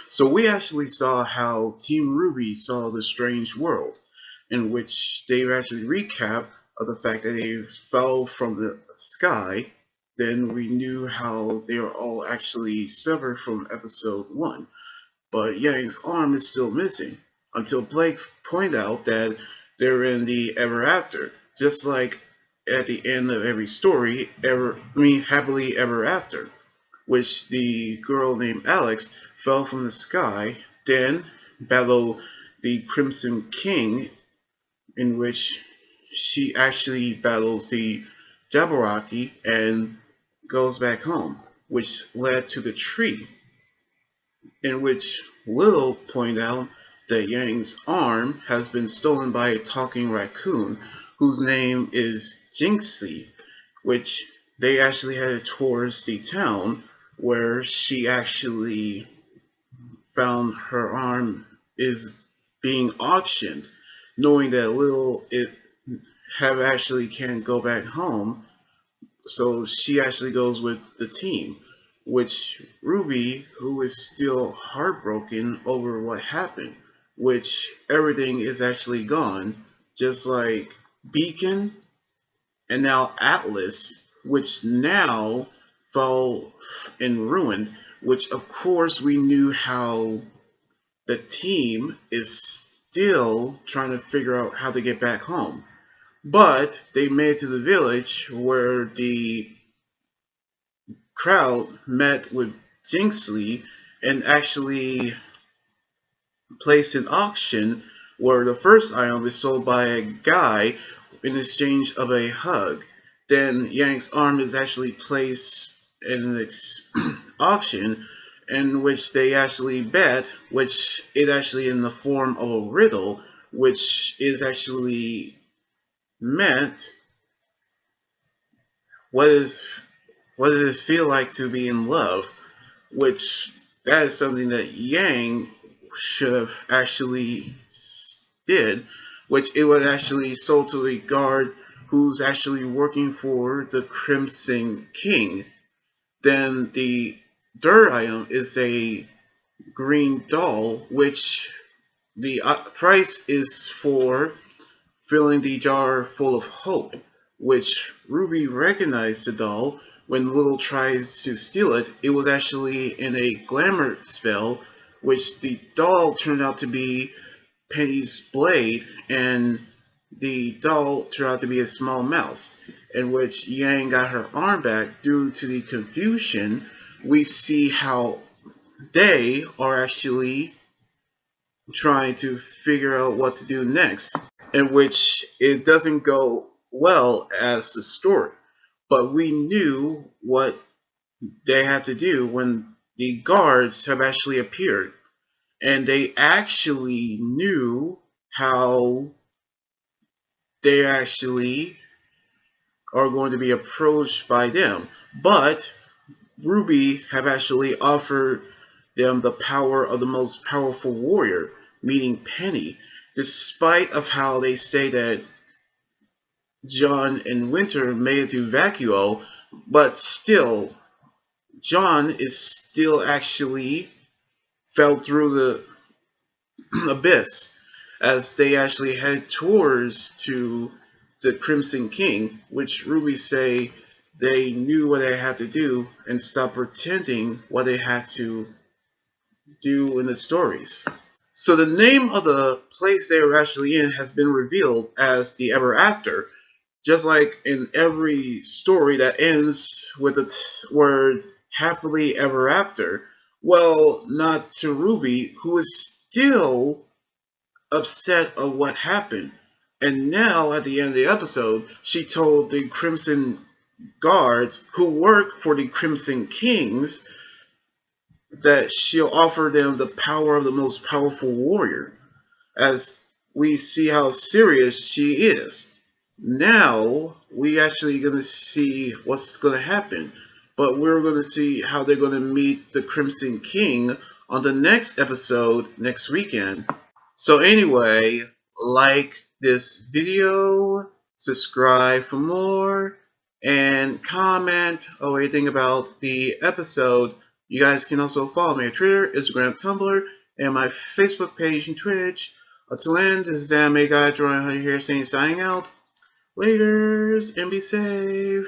So we actually saw how Team RWBY saw the strange world, in which they actually recap of the fact that they fell from the sky. Then we knew how they were all actually severed from episode 1. But Yang's arm is still missing, until Blake pointed out that they're in the ever after, just like at the end of every story, happily ever after, which the girl named Alex fell from the sky, then battled the Crimson King, in which she actually battles the Jabberwocky and goes back home, which led to the tree, in which Little pointed out that Yang's arm has been stolen by a talking raccoon whose name is Jinxie, which they actually headed towards the town where she actually found her arm is being auctioned, knowing that Little it have actually can't go back home, so she actually goes with the team, which Ruby, who is still heartbroken over what happened, which everything is actually gone, just like Beacon and now Atlas, which now fell in ruin, which of course we knew how the team is still trying to figure out how to get back home. But they made it to the village where the crowd met with Jinxley and actually placed an auction where the first item is sold by a guy in exchange of a hug. Then Yang's arm is actually placed in an auction in which they actually bet, which is actually in the form of a riddle, which is actually meant what is what does it feel like to be in love, which that is something that Yang should have actually did, which it was actually sold to a guard who's actually working for the Crimson King. Then the third item is a green doll, which the price is for filling the jar full of hope, which Ruby recognized the doll. When Little tries to steal it, it was actually in a glamour spell, which the doll turned out to be Penny's blade, and the doll turned out to be a small mouse, in which Yang got her arm back due to the confusion. We see how they are actually trying to figure out what to do next, in which it doesn't go well as the story. But we knew what they had to do when the guards have actually appeared. And they actually knew how they actually are going to be approached by them. But Ruby have actually offered them the power of the most powerful warrior, meaning Penny, despite of how they say that John and Winter made it to Vacuo, but still, John is still actually fell through the abyss as they actually head towards to the Crimson King, which Ruby say they knew what they had to do and stop pretending what they had to do in the stories. So the name of the place they were actually in has been revealed as the Ever After, just like in every story that ends with the words happily ever after. Well, not to Ruby, who is still upset of what happened. And now, at the end of the episode, she told the Crimson Guards who work for the Crimson Kings that she'll offer them the power of the most powerful warrior, as we see how serious she is. Now, we actually going to see what's going to happen, but we're going to see how they're going to meet the Crimson King on the next episode next weekend. So anyway, like this video, subscribe for more, and comment or anything about the episode You guys can also follow me on Twitter, Instagram, Tumblr, and my Facebook page and Twitch. Until then, this is Anime Guy Drawing Honey here saying signing out. Laters and be safe.